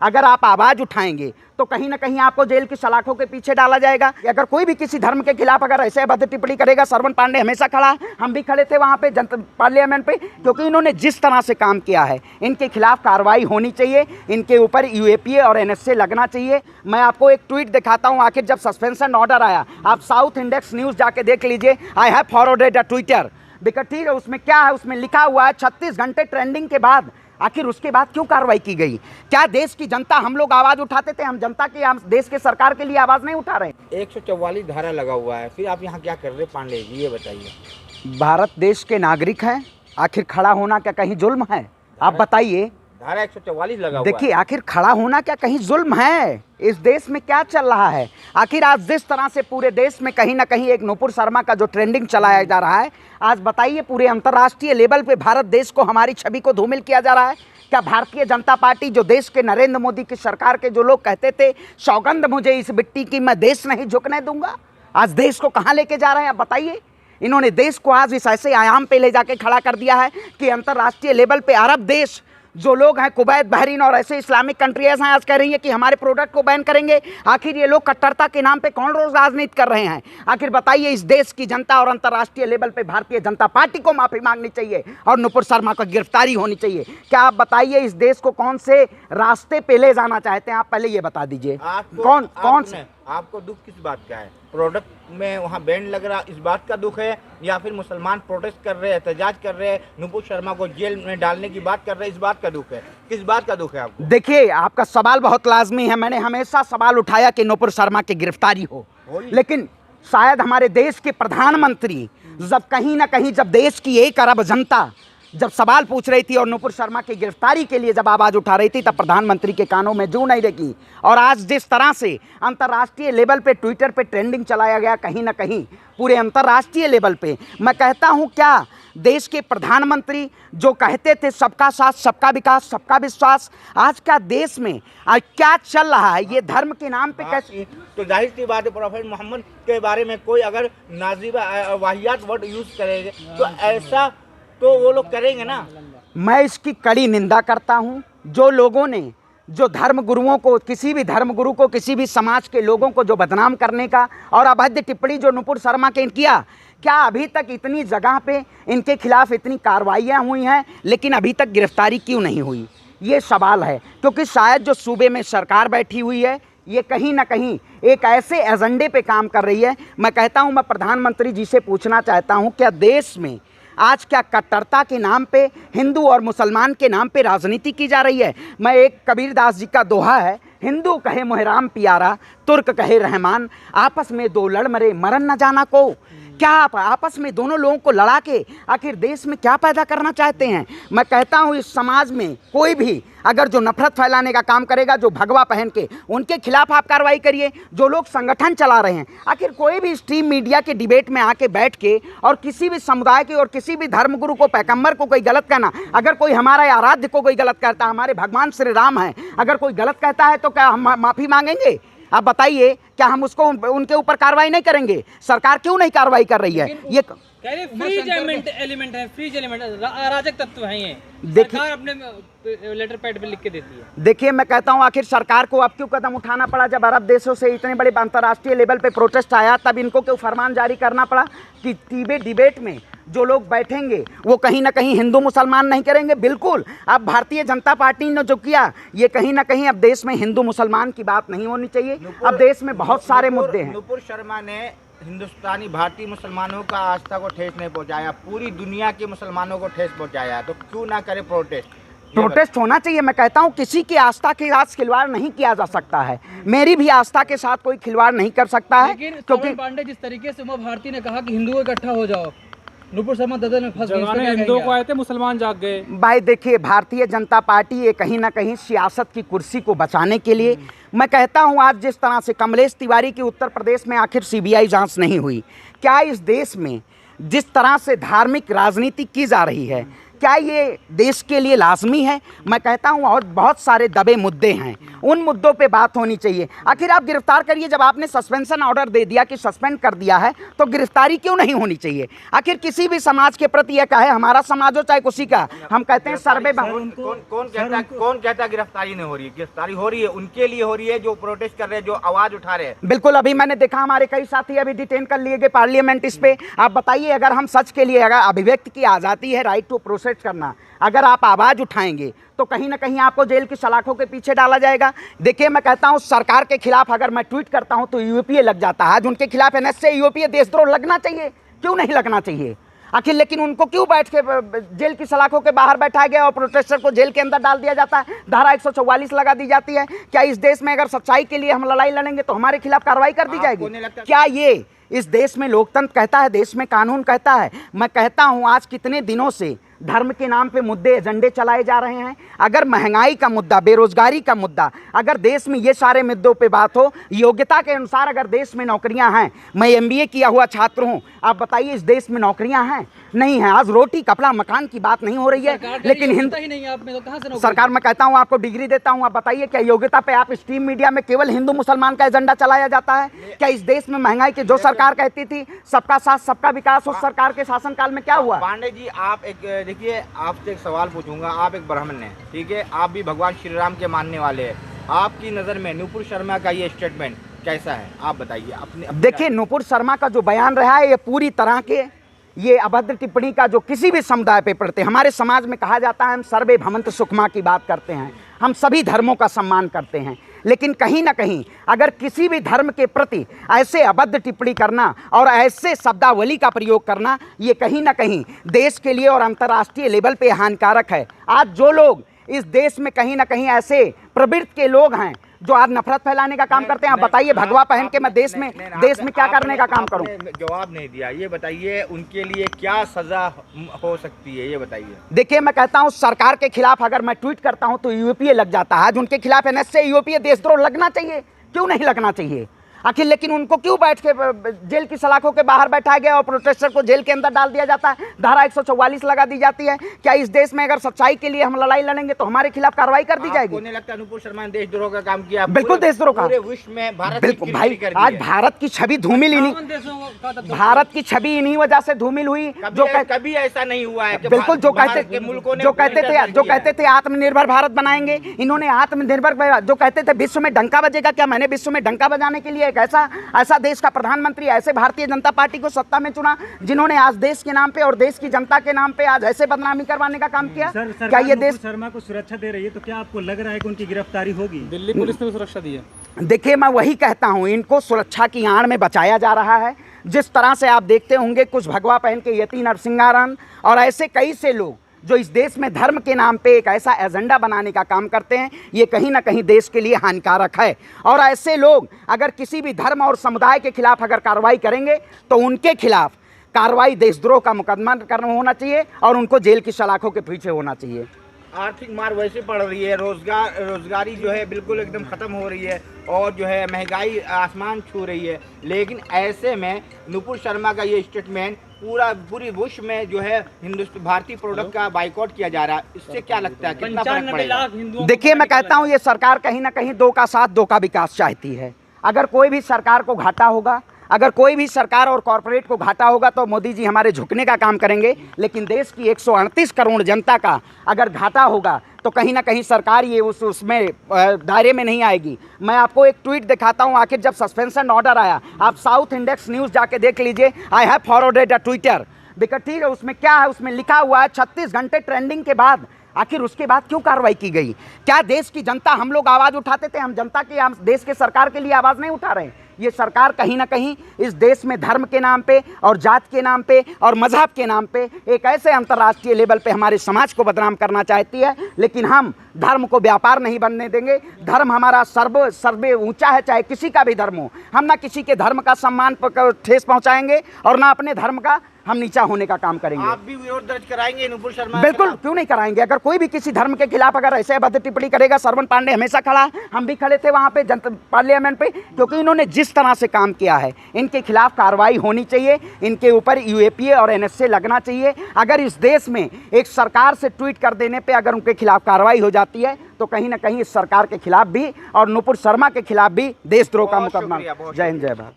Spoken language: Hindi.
अगर आप आवाज़ उठाएंगे तो कहीं ना कहीं आपको जेल की सलाखों के पीछे डाला जाएगा। अगर कोई भी किसी धर्म के खिलाफ अगर ऐसे अभद्र टिप्पणी करेगा, श्रवण पांडे हमेशा खड़ा, हम भी खड़े थे वहाँ पे जनता पार्लियामेंट पे, क्योंकि इन्होंने जिस तरह से काम किया है इनके खिलाफ कार्रवाई होनी चाहिए, इनके ऊपर यूएपीए और एनएसए लगना चाहिए। मैं आपको एक ट्वीट दिखाता हूँ, आखिर जब सस्पेंशन ऑर्डर आया, आप साउथ इंडेक्स न्यूज़ जाके देख लीजिए, I have forwarded a Twitter, because ठीक है उसमें क्या है, उसमें लिखा हुआ है 36 घंटे ट्रेंडिंग के बाद आखिर उसके बाद क्यों कार्रवाई की गई? क्या देश की जनता, हम लोग आवाज़ उठाते थे, हम जनता की, हम देश के सरकार के लिए आवाज़ नहीं उठा रहे? 144 धारा लगा हुआ है, फिर आप यहाँ क्या कर रहे पांडे जी, ये बताइए। भारत देश के नागरिक हैं, आखिर खड़ा होना क्या कहीं जुल्म है? आप बताइए। धारा 144 लगा हुआ देखिए आखिर खड़ा होना क्या कहीं जुल्म है? इस देश में क्या चल रहा है? आखिर आज जिस तरह से पूरे देश में कहीं ना कहीं एक नुपुर शर्मा का जो ट्रेंडिंग चलाया जा रहा है, आज बताइए पूरे अंतर्राष्ट्रीय लेवल पे भारत देश को, हमारी छवि को धूमिल किया जा रहा है। क्या भारतीय जनता पार्टी, जो देश के नरेंद्र मोदी की सरकार के जो लोग कहते थे सौगंध मुझे इस मिट्टी की, मैं देश नहीं झुकने दूंगा, आज देश को कहाँ लेके जा रहे हैं? आप बताइए। इन्होंने देश को आज इस ऐसे आयाम पे ले जाके खड़ा कर दिया है कि अंतर्राष्ट्रीय लेवल पे अरब देश जो लोग हैं, कुवैत, बहरीन और ऐसे इस्लामिक कंट्रीज हैं, आज कह रही है कि हमारे प्रोडक्ट को बैन करेंगे। आखिर ये लोग कट्टरता के नाम पे कौन रोज राजनीति कर रहे हैं? आखिर बताइए, इस देश की जनता और अंतर्राष्ट्रीय लेवल पे भारतीय जनता पार्टी को माफी मांगनी चाहिए और नुपुर शर्मा को गिरफ्तारी होनी चाहिए। क्या आप बताइए इस देश को कौन से रास्ते पे ले जाना चाहते हैं? आप पहले ये बता दीजिए, कौन से? आपको दुख किस बात का है? प्रोडक्ट में वहाँ बैन लग रहा, इस बात का दुख है, या फिर मुसलमान प्रोटेस्ट कर रहे हैं, एहतजाज कर रहे हैं, नुपुर शर्मा को जेल में डालने की बात कर रहे हैं, इस बात का दुख है? किस बात का दुख है आपको? देखिए आपका सवाल बहुत लाजमी है। मैंने हमेशा सवाल उठाया कि नुपुर शर्मा की गिरफ्तारी हो, लेकिन शायद हमारे देश के प्रधानमंत्री जब कहीं ना कहीं, जब देश की 1 अरब जनता जब सवाल पूछ रही थी और नुपुर शर्मा की गिरफ्तारी के लिए जब आवाज़ उठा रही थी, तब प्रधानमंत्री के कानों में जू नहीं लगी। और आज जिस तरह से अंतर्राष्ट्रीय लेवल पे ट्विटर पे ट्रेंडिंग चलाया गया, कहीं ना कहीं पूरे अंतर्राष्ट्रीय लेवल पे, मैं कहता हूं क्या देश के प्रधानमंत्री जो कहते थे सबका साथ, सबका विकास, सबका विश्वास, आज क्या देश में आज क्या चल रहा है? ये धर्म के नाम पे कैसे? तो जाहिर सी बात है, प्रोफेट मोहम्मद के बारे में कोई अगर नाजीबा वाहियात वर्ड यूज़ करेंगे तो ऐसा तो वो लोग करेंगे ना। मैं इसकी कड़ी निंदा करता हूं। जो लोगों ने, जो धर्म गुरुओं को, किसी भी धर्म गुरु को, किसी भी समाज के लोगों को जो बदनाम करने का और अभद्र टिप्पणी जो नुपुर शर्मा के किया, क्या अभी तक इतनी जगह पे इनके खिलाफ इतनी कार्रवाइयाँ हुई हैं लेकिन अभी तक गिरफ्तारी क्यों नहीं हुई? ये सवाल है। क्योंकि शायद जो सूबे में सरकार बैठी हुई है, ये कहीं ना कहीं एक ऐसे एजेंडे पे काम कर रही है। मैं कहता हूँ, मैं प्रधानमंत्री जी से पूछना चाहता हूँ, क्या देश में आज क्या कट्टरता के नाम पे, हिंदू और मुसलमान के नाम पे राजनीति की जा रही है? मैं एक कबीरदास जी का दोहा है, हिंदू कहे मोहे राम प्यारा, तुर्क कहे रहमान, आपस में दो लड़ मरे मरन न जाना को। क्या आप आपस में दोनों लोगों को लड़ा के आखिर देश में क्या पैदा करना चाहते हैं? मैं कहता हूँ इस समाज में कोई भी अगर जो नफरत फैलाने का काम करेगा, जो भगवा पहन के, उनके खिलाफ आप कार्रवाई करिए। जो लोग संगठन चला रहे हैं, आखिर कोई भी स्ट्रीम मीडिया के डिबेट में आके बैठ के और किसी भी समुदाय के और किसी भी धर्मगुरु को, पैगंबर को कोई गलत कहना, अगर कोई हमारे आराध्य को कोई गलत कहता है, हमारे भगवान श्री राम हैं, अगर कोई गलत कहता है तो क्या हम माफ़ी मांगेंगे? आप बताइए, क्या हम उसको उनके ऊपर कार्रवाई नहीं करेंगे? सरकार क्यों नहीं कार्रवाई कर रही है? ये फ्रीज एलिमेंट है, फ्रीज एलिमेंट, अराजक तत्व हैं ये। देखिए अपने लेटर पैड पे लिख के देती है। देखिए मैं कहता हूँ, आखिर सरकार को अब क्यों कदम उठाना पड़ा? जब अरब देशों से इतने बड़े अंतर्राष्ट्रीय लेवल पे प्रोटेस्ट आया, तब इनको क्यों फरमान जारी करना पड़ा कि डिबेट में जो लोग बैठेंगे वो कहीं ना कहीं हिंदू मुसलमान नहीं करेंगे? बिल्कुल। अब भारतीय जनता पार्टी ने जो किया, ये कहीं ना कहीं अब देश में हिंदू मुसलमान की बात नहीं होनी चाहिए। अब देश में बहुत सारे मुद्दे हैं। नुपुर शर्मा ने हिंदुस्तानी भारतीय मुसलमानों का आस्था को ठेस नहीं पहुंचाया, पूरी दुनिया के मुसलमानों को ठेस पहुंचाया, तो क्यों ना करे प्रोटेस्ट? प्रोटेस्ट होना चाहिए। मैं कहता हूँ किसी की आस्था के साथ खिलवाड़ नहीं किया जा सकता है। मेरी भी आस्था के साथ कोई खिलवाड़ नहीं कर सकता है। क्योंकि पांडे जिस तरीके से उमा भारती ने कहा कि हिंदुओं इकट्ठा हो जाओ, नुपुर शर्मा ददन में फंस गए, हिंदुओं को आए थे, मुसलमान जाग गए। भाई देखिए, भारतीय जनता पार्टी ये कहीं ना कहीं सियासत की कुर्सी को बचाने के लिए, मैं कहता हूँ आज जिस तरह से कमलेश तिवारी की उत्तर प्रदेश में आखिर सीबीआई जांच नहीं हुई, क्या इस देश में जिस तरह से धार्मिक राजनीति की जा रही है, क्या ये देश के लिए लाजमी है? मैं कहता हूँ और बहुत सारे दबे मुद्दे हैं, उन मुद्दों पे बात होनी चाहिए। आखिर आप गिरफ्तार करिए, जब आपने सस्पेंशन ऑर्डर दे दिया कि सस्पेंड कर दिया है तो गिरफ्तारी क्यों नहीं होनी चाहिए? आखिर किसी भी समाज के प्रति यह कहे, हमारा समाज हो चाहे किसी का, हम कहते हैं सर्वे कौन कहता गिरफ्तारी नहीं हो रही है? गिरफ्तारी हो रही है, उनके लिए हो रही है जो प्रोटेस्ट कर रहे हैं, जो आवाज उठा रहे हैं। बिल्कुल, अभी मैंने देखा हमारे कई साथी अभी डिटेन कर लिए गए पार्लियामेंट इस पे। आप बताइए, अगर हम सच के लिए, अगर अभिव्यक्ति की आज़ादी है, राइट टू प्रोटेस्ट करना, अगर आप आवाज़ उठाएंगे तो कहीं ना कहीं आपको जेल की सलाखों के पीछे डाला जाएगा। देखिए, मैं कहता हूं सरकार के खिलाफ अगर मैं ट्वीट करता हूं तो यूपीए लग जाता है। आज उनके खिलाफ एनएसए यूपीए देशद्रोह लगना चाहिए, क्यों नहीं लगना चाहिए आखिर? लेकिन उनको क्यों बैठ के जेल की सलाखों के बाहर बैठाया गया और प्रोटेस्टर को जेल के अंदर डाल दिया जाता है? धारा 144 लगा दी जाती है। क्या इस देश में अगर सच्चाई के लिए हम लड़ाई लड़ेंगे तो हमारे खिलाफ कार्रवाई कर दी जाएगी? क्या ये इस देश में लोकतंत्र कहता है, देश में कानून कहता है? मैं कहता हूं आज कितने दिनों से धर्म के नाम पे मुद्दे एजेंडे चलाए जा रहे हैं। अगर महंगाई का मुद्दा, बेरोजगारी का मुद्दा, अगर देश में ये सारे मुद्दों पे बात हो, योग्यता के अनुसार अगर देश में नौकरियां हैं, मैं एमबीए किया हुआ छात्र हूं, आप बताइए इस देश में नौकरियां हैं? नहीं है। आज रोटी कपड़ा मकान की बात नहीं हो रही है, लेकिन ही नहीं आप में तो कहां से नौकरी? सरकार, मैं कहता हूं आपको डिग्री देता हूं, आप बताइए क्या योग्यता पे आप स्ट्रीम मीडिया में केवल हिंदू मुसलमान का एजेंडा चलाया जाता है? क्या इस देश में महंगाई की जो सरकार कहती थी सबका साथ सबका विकास, उस सरकार के शासनकाल में क्या हुआ? पांडे जी, आप एक देखिए, आपसे एक सवाल पूछूंगा। आप एक ब्राह्मण हैं, ठीक है, आप भी भगवान श्री राम के मानने वाले हैं। आपकी नज़र में नुपुर शर्मा का ये स्टेटमेंट कैसा है, आप बताइए अपने। देखिए, नुपुर शर्मा का जो बयान रहा है ये पूरी तरह के ये अभद्र टिप्पणी का जो किसी भी समुदाय पे पड़ते, हमारे समाज में कहा जाता है हम सर्वे भवन्तु सुखमा की बात करते हैं, हम सभी धर्मों का सम्मान करते हैं, लेकिन कहीं ना कहीं अगर किसी भी धर्म के प्रति ऐसे अभद्र टिप्पणी करना और ऐसे शब्दावली का प्रयोग करना, ये कहीं ना कहीं देश के लिए और अंतर्राष्ट्रीय लेवल पे हानिकारक है। आज जो लोग इस देश में कहीं ना कहीं ऐसे प्रवृत्ति के लोग हैं जो आज नफरत फैलाने का काम करते हैं, आप बताइए भगवा पहन के मैं देश में क्या करने का काम करूं? जवाब नहीं दिया। ये बताइए उनके लिए क्या सजा हो सकती है, ये बताइए। देखिए, मैं कहता हूं सरकार के खिलाफ अगर मैं ट्वीट करता हूं तो यूपीए लग जाता है। आज उनके खिलाफ एनएसए यूपीए देशद्रोह लगना चाहिए, क्यों नहीं लगना चाहिए आखिर? लेकिन उनको क्यों बैठ के जेल की सलाखों के बाहर बैठाया गया और प्रोटेस्टर को जेल के अंदर डाल दिया जाता है? धारा 144 लगा दी जाती है। क्या इस देश में अगर सच्चाई के लिए हम लड़ाई लड़ेंगे तो हमारे खिलाफ कार्रवाई कर दी जाएगी? नहीं लगता नुपुर शर्मा ने देशद्रोह का काम किया? बिल्कुल देशद्रोह का, पूरे विश्व में भारत बिल्कुल भाई। आज भारत की छवि धूमिल भारत की छवि इन्हीं वजह से धूमिल हुई जो कभी ऐसा नहीं हुआ है। बिल्कुल, जो कहते थे आत्मनिर्भर भारत बनाएंगे, इन्होंने आत्मनिर्भर, जो कहते थे विश्व में डंका बजेगा, क्या मैंने विश्व में डंका बजाने के लिए एक ऐसा देश का प्रधानमंत्री, ऐसे भारतीय जनता पार्टी को सत्ता में चुना जिन्होंने आज देश के नाम पे और देश की जनता के नाम पे आज ऐसे बदनामी करवाने का काम किया? क्या ये देश शर्मा को सुरक्षा दे रही है, तो क्या आपको लग रहा है कि उनकी गिरफ्तारी होगी? दिल्ली पुलिस ने भी सुरक्षा दी है। देखिए, मैं वही कहता हूं, इनको सुरक्षा की आड़ में बचाया जा रहा है। जिस तरह से आप देखते होंगे कुछ भगवा पहन के यति नरसिंहारन और ऐसे कई से लोग जो इस देश में धर्म के नाम पे एक ऐसा एजेंडा बनाने का काम करते हैं, ये कहीं ना कहीं देश के लिए हानिकारक है। और ऐसे लोग अगर किसी भी धर्म और समुदाय के खिलाफ अगर कार्रवाई करेंगे तो उनके खिलाफ कार्रवाई देशद्रोह का मुकदमा करना होना चाहिए और उनको जेल की सलाखों के पीछे होना चाहिए। आर्थिक मार वैसे पड़ रही है, रोजगारी जो है बिल्कुल एकदम ख़त्म हो रही है और जो है महंगाई आसमान छू रही है। लेकिन ऐसे में नुपुर शर्मा का ये स्टेटमेंट पूरी विश्व में जो है भारतीय प्रोडक्ट का बाइकआउट किया जा रहा है, इससे क्या लगता है कितना फर्क पड़ेगा? देखिए, मैं कहता हूँ ये सरकार कहीं ना कहीं दो का साथ दो का विकास चाहती है। अगर कोई भी सरकार को घाटा होगा, अगर कोई भी सरकार और कॉरपोरेट को घाटा होगा तो मोदी जी हमारे झुकने का काम करेंगे, लेकिन देश की 138 करोड़ जनता का अगर घाटा होगा तो कहीं ना कहीं सरकार ये उसमें दायरे में नहीं आएगी। मैं आपको एक ट्वीट दिखाता हूँ। आखिर जब सस्पेंशन ऑर्डर आया, आप साउथ इंडेक्स न्यूज़ जाके देख लीजिए, I have forwarded a Twitter, because ठीक है उसमें क्या है, उसमें लिखा हुआ है 36 घंटे ट्रेंडिंग के बाद आखिर उसके बाद क्यों कार्रवाई की गई? क्या देश की जनता, हम लोग आवाज़ उठाते थे, हम जनता की, हम देश के सरकार के लिए आवाज़ नहीं उठा रहे? ये सरकार कहीं ना कहीं इस देश में धर्म के नाम पे और जात के नाम पे और मजहब के नाम पे एक ऐसे अंतर्राष्ट्रीय लेवल पे हमारे समाज को बदनाम करना चाहती है। लेकिन हम धर्म को व्यापार नहीं बनने देंगे। धर्म हमारा सर्वे ऊंचा है, चाहे किसी का भी धर्म हो। हम ना किसी के धर्म का सम्मान ठेस पहुंचाएंगे और ना अपने धर्म का हम नीचा होने का काम करेंगे। आप भी विरोध दर्ज कराएंगे नुपुर शर्मा के बिल्कुल, खिलाफ? क्यों नहीं कराएंगे। अगर कोई भी किसी धर्म के खिलाफ अगर ऐसे अभद्र टिप्पणी करेगा, श्रवण पांडे हमेशा खड़ा है, हम भी खड़े थे वहाँ पे जनता पार्लियामेंट पे, क्योंकि इन्होंने जिस तरह से काम किया है इनके खिलाफ कार्रवाई होनी चाहिए, इनके ऊपर यूएपीए और एनएसए लगना चाहिए। अगर इस देश में एक सरकार से ट्वीट कर देने पे अगर उनके खिलाफ कार्रवाई हो जाती है तो कहीं ना कहीं इस सरकार के खिलाफ भी और नुपुर शर्मा के खिलाफ भी देशद्रोह का बहुत मुकदमा। शुक्रिया, बहुत जय हिंद, जय भारत।